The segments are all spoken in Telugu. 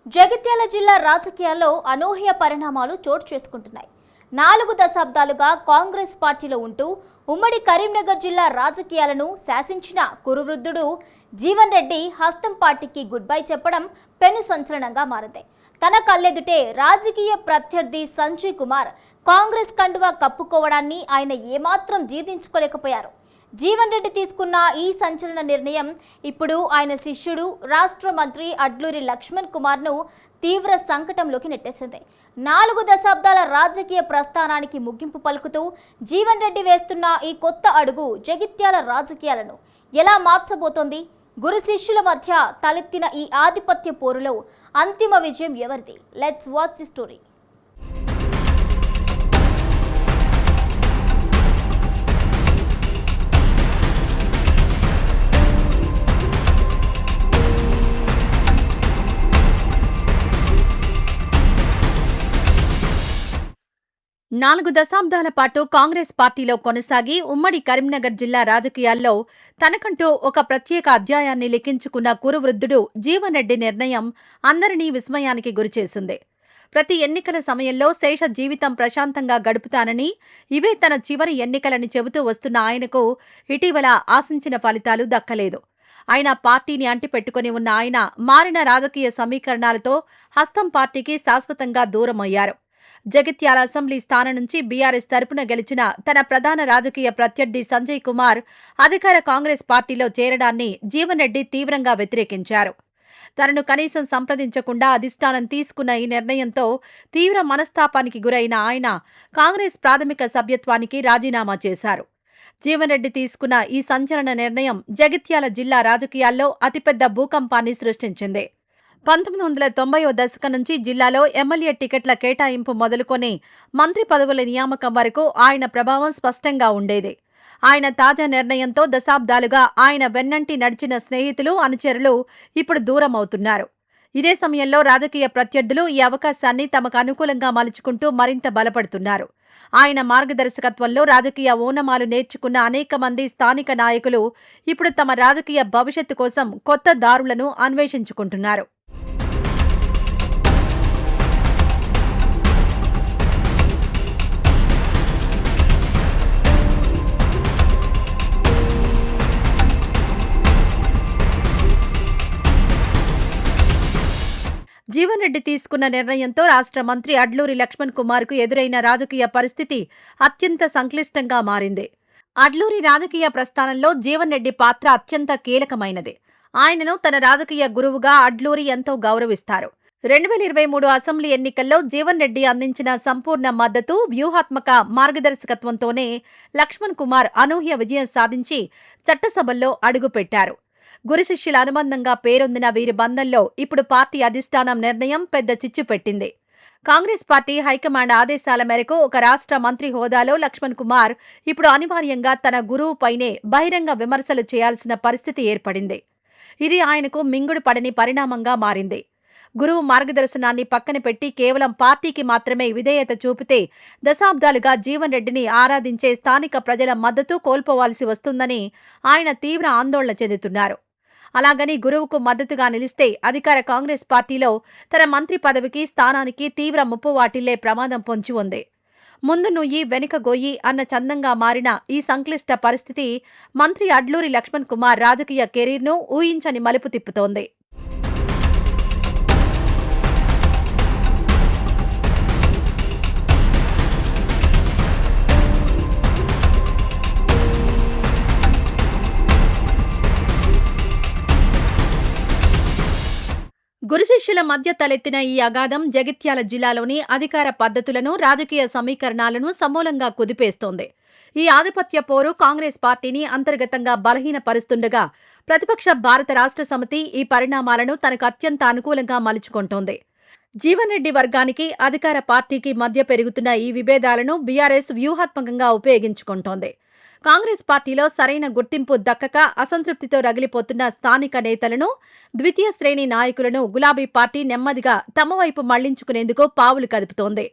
జగిత్యాల జిల్లా రాజకీయాల్లో అనూహ్య పరిణామాలు చోటు చేసుకుంటున్నాయి. 4 దశాబ్దాలుగా కాంగ్రెస్ పార్టీలో ఉంటూ ఉమ్మడి కరీంనగర్ జిల్లా రాజకీయాలను శాసించిన కురువృద్ధుడు జీవన్ రెడ్డి హస్తం పార్టీకి గుడ్ బై చెప్పడం పెను సంచలనంగా మారింది. తన కళ్ళెదుటే రాజకీయ ప్రత్యర్థి సంజయ్ కుమార్ కాంగ్రెస్ కండువా కప్పుకోవడాన్ని ఆయన ఏమాత్రం జీర్ణించుకోలేకపోయారు. జీవన్ రెడ్డి తీసుకున్న ఈ సంచలన నిర్ణయం ఇప్పుడు ఆయన శిష్యుడు రాష్ట్ర మంత్రి అడ్లూరి లక్ష్మణ్ కుమార్ను తీవ్ర సంకటంలోకి నెట్టేసింది. 4 దశాబ్దాల రాజకీయ ప్రస్థానానికి ముగింపు పలుకుతూ జీవన్ రెడ్డి వేస్తున్న ఈ కొత్త అడుగు జగిత్యాల రాజకీయాలను ఎలా మార్చబోతోంది? గురు శిష్యుల మధ్య తలెత్తిన ఈ ఆధిపత్య పోరులో అంతిమ విజయం ఎవరిది? Let's watch the story. 4 దశాబ్దాల పాటు కాంగ్రెస్ పార్టీలో కొనసాగి ఉమ్మడి కరీంనగర్ జిల్లా రాజకీయాల్లో తనకంటూ ఒక ప్రత్యేక అధ్యాయాన్ని లిఖించుకున్న కురువృద్ధుడు జీవన్ రెడ్డి నిర్ణయం అందరినీ విస్మయానికి గురిచేసింది. ప్రతి ఎన్నికల సమయంలో శేష జీవితం ప్రశాంతంగా గడుపుతానని, ఇవే తన చివరి ఎన్నికలని చెబుతూ వస్తున్న ఆయనకు ఇటీవల ఆశించిన ఫలితాలు దక్కలేదు. ఆయన పార్టీని అంటిపెట్టుకుని ఉన్న ఆయన మారిన రాజకీయ సమీకరణాలతో హస్తం పార్టీకి శాశ్వతంగా దూరమయ్యారు. జగిత్యాల అసెంబ్లీ స్థానం నుంచి బీఆర్ఎస్ తరపున గెలిచిన తన ప్రధాన రాజకీయ ప్రత్యర్థి సంజయ్ కుమార్ అధికార కాంగ్రెస్ పార్టీలో చేరడాన్ని జీవన్ రెడ్డి తీవ్రంగా వ్యతిరేకించారు. తనను కనీసం సంప్రదించకుండా అధిష్టానం తీసుకున్న ఈ నిర్ణయంతో తీవ్ర మనస్తాపానికి గురైన ఆయన కాంగ్రెస్ ప్రాథమిక సభ్యత్వానికి రాజీనామా చేశారు. జీవన్ రెడ్డి తీసుకున్న ఈ సంచలన నిర్ణయం జగిత్యాల జిల్లా రాజకీయాల్లో అతిపెద్ద భూకంపాన్ని సృష్టించింది. 1990వ దశకం నుంచి జిల్లాలో ఎమ్మెల్యే టికెట్ల కేటాయింపు మొదలుకొని మంత్రి పదవుల నియామకం వరకు ఆయన ప్రభావం స్పష్టంగా ఉండేది. ఆయన తాజా నిర్ణయంతో దశాబ్దాలుగా ఆయన వెన్నంటి నడిచిన స్నేహితులు, అనుచరులు ఇప్పుడు దూరమవుతున్నారు. ఇదే సమయంలో రాజకీయ ప్రత్యర్థులు ఈ అవకాశాన్ని తమకు అనుకూలంగా మలుచుకుంటూ మరింత బలపడుతున్నారు. ఆయన మార్గదర్శకత్వంలో రాజకీయ ఓనమాలు నేర్చుకున్న అనేక మంది స్థానిక నాయకులు ఇప్పుడు తమ రాజకీయ భవిష్యత్తు కోసం కొత్త దారులను అన్వేషించుకుంటున్నారు. జీవన్ రెడ్డి తీసుకున్న నిర్ణయంతో రాష్ట్ర మంత్రి అడ్లూరి లక్ష్మణ్ కుమార్కు ఎదురైన రాజకీయ పరిస్థితి అత్యంత సంక్లిష్టంగా మారింది. అడ్లూరి రాజకీయ ప్రస్థానంలో జీవన్ రెడ్డి పాత్ర అత్యంత కీలకమైనది. ఆయనను తన రాజకీయ గురువుగా అడ్లూరి ఎంతో గౌరవిస్తారు. 2023 అసెంబ్లీ ఎన్నికల్లో జీవన్ రెడ్డి అందించిన సంపూర్ణ మద్దతు, వ్యూహాత్మక మార్గదర్శకత్వంతోనే లక్ష్మణ్ కుమార్ అనూహ్య విజయం సాధించి చట్టసభల్లో అడుగుపెట్టారు. గురుశిష్యుల అనుబంధంగా పేరొందిన వీరి బంధంలో ఇప్పుడు పార్టీ అధిష్టానం నిర్ణయం పెద్ద చిచ్చు పెట్టింది. కాంగ్రెస్ పార్టీ హైకమాండ్ ఆదేశాల మేరకు ఒక రాష్ట్ర మంత్రి హోదాలో లక్ష్మణ్ కుమార్ ఇప్పుడు అనివార్యంగా తన గురువుపైనే బహిరంగ విమర్శలు చేయాల్సిన పరిస్థితి ఏర్పడింది. ఇది ఆయనకు మింగుడు పడని పరిణామంగా మారింది. గురువు మార్గదర్శనాన్ని పక్కన పెట్టి కేవలం పార్టీకి మాత్రమే విధేయత చూపితే దశాబ్దాలుగా జీవన్ రెడ్డిని ఆరాధించే స్థానిక ప్రజల మద్దతు కోల్పోవాల్సి వస్తుందని ఆయన తీవ్ర ఆందోళన చెందుతున్నారు. అలాగని గురువుకు మద్దతుగా నిలిస్తే అధికార కాంగ్రెస్ పార్టీలో తన మంత్రి పదవికి, స్థానానికి తీవ్ర ముప్పు వాటిల్లే ప్రమాదం పొంచి ఉంది. ముందు నుయ్యి వెనుక గొయ్యి అన్న చందంగా మారిన ఈ సంక్లిష్ట పరిస్థితి మంత్రి అడ్లూరి లక్ష్మణ్ కుమార్ రాజకీయ కెరీర్ను ఊహించని మలుపు తిప్పుతోంది. గురుశిష్యుల మధ్య తలెత్తిన ఈ అగాధం జగిత్యాల జిల్లాలోని అధికార పద్ధతులను, రాజకీయ సమీకరణాలను సమూలంగా కుదిపేస్తోంది. ఈ ఆధిపత్య పోరు కాంగ్రెస్ పార్టీని అంతర్గతంగా బలహీనపరుస్తుండగా ప్రతిపక్ష భారత రాష్ట్ర సమితి ఈ పరిణామాలను తనకు అత్యంత అనుకూలంగా మలుచుకుంటోంది. జీవన్ రెడ్డి వర్గానికి, అధికార పార్టీకి మధ్య పెరుగుతున్న ఈ విభేదాలను బీఆర్ఎస్ వ్యూహాత్మకంగా ఉపయోగించుకుంటోంది. కాంగ్రెస్ పార్టీలో సరైన గుర్తింపు దక్కక అసంతృప్తితో రగిలిపోతున్న స్థానిక నేతలను, ద్వితీయ శ్రేణి నాయకులను గులాబీ పార్టీ నెమ్మదిగా తమ వైపు మళ్లించుకునేందుకు పావులు కదుపుతోంది.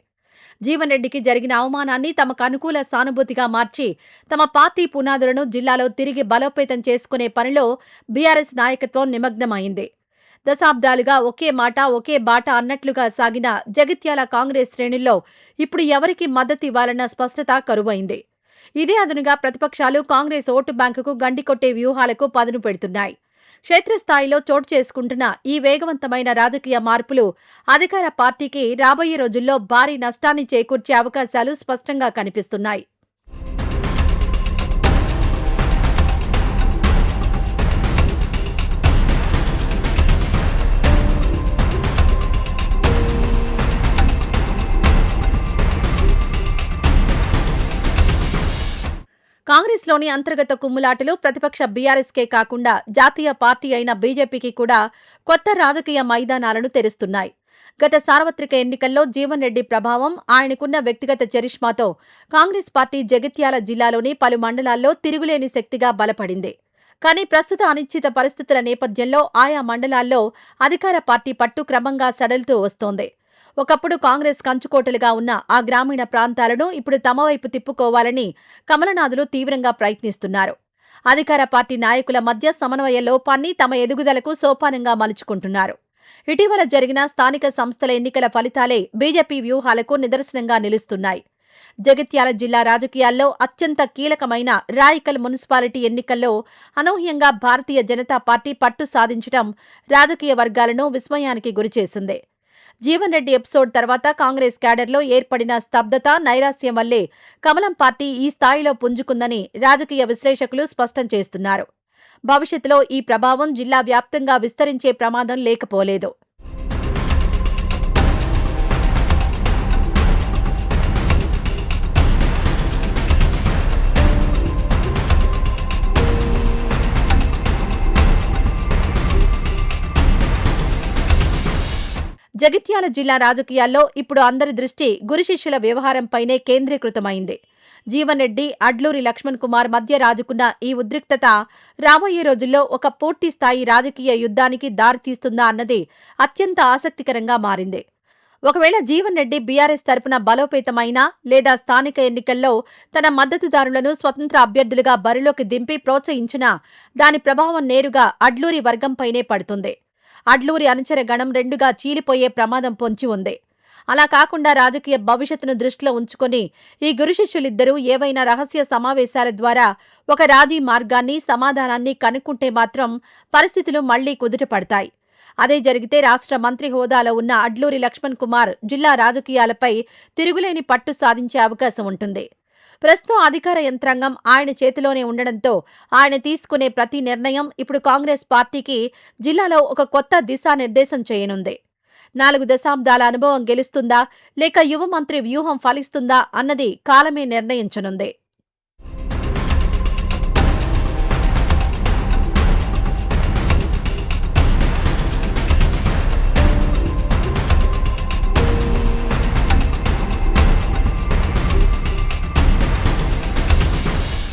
జీవన్ రెడ్డికి జరిగిన అవమానాన్ని తమకు అనుకూల సానుభూతిగా మార్చి తమ పార్టీ పునాదులను జిల్లాలో తిరిగి బలోపేతం చేసుకునే పనిలో బీఆర్ఎస్ నాయకత్వం నిమగ్నమైంది. దశాబ్దాలుగా ఒకే మాట ఒకే బాట అన్నట్లుగా సాగిన జగిత్యాల కాంగ్రెస్ శ్రేణుల్లో ఇప్పుడు ఎవరికి మద్దతు ఇవ్వాలన్న స్పష్టత కరువైంది. ఇదే అదనుగా ప్రతిపక్షాలు కాంగ్రెస్ ఓటు బ్యాంకుకు గండికొట్టే వ్యూహాలకు పదును పెడుతున్నాయి. క్షేత్రస్థాయిలో చోటు చేసుకుంటున్న ఈ వేగవంతమైన రాజకీయ మార్పులు అధికార పార్టీకి రాబోయే రోజుల్లో భారీ నష్టాన్ని చేకూర్చే అవకాశాలు స్పష్టంగా కనిపిస్తున్నాయి. కాంగ్రెస్లోని అంతర్గత కుమ్ములాటలు ప్రతిపక్ష బీఆర్ఎస్కే కాకుండా జాతీయ పార్టీ అయిన బీజేపీకి కూడా కొత్త రాజకీయ మైదానాలను తెరుస్తున్నాయి. గత సార్వత్రిక ఎన్నికల్లో జీవన్ రెడ్డి ప్రభావం, ఆయనకున్న వ్యక్తిగత చరిష్మాతో కాంగ్రెస్ పార్టీ జగిత్యాల జిల్లాలోని పలు మండలాల్లో తిరుగులేని శక్తిగా బలపడింది. కానీ ప్రస్తుత అనిశ్చిత పరిస్థితుల నేపథ్యంలో ఆయా మండలాల్లో అధికార పార్టీ పట్టు క్రమంగా సడలుతూ వస్తోంది. ఒకప్పుడు కాంగ్రెస్ కంచుకోటలుగా ఉన్న ఆ గ్రామీణ ప్రాంతాలను ఇప్పుడు తమ వైపు తిప్పుకోవాలని కమలనాథులు తీవ్రంగా ప్రయత్నిస్తున్నారు. అధికార పార్టీ నాయకుల మధ్య సమన్వయ లోపాన్ని తమ ఎదుగుదలకు సోపానంగా మలుచుకుంటున్నారు. ఇటీవల జరిగిన స్థానిక సంస్థల ఎన్నికల ఫలితాలే బీజేపీ వ్యూహాలకు నిదర్శనంగా నిలుస్తున్నాయి. జగిత్యాల జిల్లా రాజకీయాల్లో అత్యంత కీలకమైన రాయికల్ మున్సిపాలిటీ ఎన్నికల్లో అనూహ్యంగా భారతీయ జనతా పార్టీ పట్టు సాధించడం రాజకీయ వర్గాలను విస్మయానికి గురిచేసింది. జీవన్ రెడ్డి ఎపిసోడ్ తర్వాత కాంగ్రెస్ క్యాడర్లో ఏర్పడిన స్తబ్దత, నైరాస్యం వల్లే కమలం పార్టీ ఈ స్థాయిలో పుంజుకుందని రాజకీయ విశ్లేషకులు స్పష్టం చేస్తున్నారు. భవిష్యత్తులో ఈ ప్రభావం జిల్లా వ్యాప్తంగా విస్తరించే ప్రమాదం లేకపోలేదు. జగిత్యాల జిల్లా రాజకీయాల్లో ఇప్పుడు అందరి దృష్టి గురు శిష్యుల వ్యవహారంపైనే కేంద్రీకృతమైంది. జీవన్ రెడ్డి, అడ్లూరి లక్ష్మణ్ కుమార్ మధ్య రాజుకున్న ఈ ఉద్రిక్తత రాబోయే రోజుల్లో ఒక పూర్తి స్థాయి రాజకీయ యుద్ధానికి దారితీస్తుందా అన్నది అత్యంత ఆసక్తికరంగా మారింది. ఒకవేళ జీవన్ రెడ్డి బీఆర్ఎస్ తరపున బలోపేతమైనా లేదా స్థానిక ఎన్నికల్లో తన మద్దతుదారులను స్వతంత్ర అభ్యర్థులుగా బరిలోకి దింపి ప్రోత్సహించినా దాని ప్రభావం నేరుగా అడ్లూరి వర్గంపైనే పడుతుంది. అడ్లూరి అనుచర గణం రెండుగా చీలిపోయే ప్రమాదం పొంచి ఉంది. అలా కాకుండా రాజకీయ భవిష్యత్తును దృష్టిలో ఉంచుకొని ఈ గురు శిష్యులిద్దరూ ఏవైనా రహస్య సమావేశాల ద్వారా ఒక రాజీ మార్గాన్ని, సమాధానాన్ని కనుక్కుంటే మాత్రం పరిస్థితులు మళ్లీ కుదుటపడతాయి. అదే జరిగితే రాష్ట్ర మంత్రి హోదాలో ఉన్న అడ్లూరి లక్ష్మణ్ కుమార్ జిల్లా రాజకీయాలపై తిరుగులేని పట్టు సాధించే అవకాశం ఉంటుంది. ప్రస్తుతం అధికార యంత్రాంగం ఆయన చేతిలోనే ఉండడంతో ఆయన తీసుకునే ప్రతి నిర్ణయం ఇప్పుడు కాంగ్రెస్ పార్టీకి జిల్లాలో ఒక కొత్త దిశానిర్దేశం చేయనుంది. 4 దశాబ్దాల అనుభవం గెలుస్తుందా లేక యువ మంత్రి వ్యూహం ఫలిస్తుందా అన్నది కాలమే నిర్ణయించనుంది.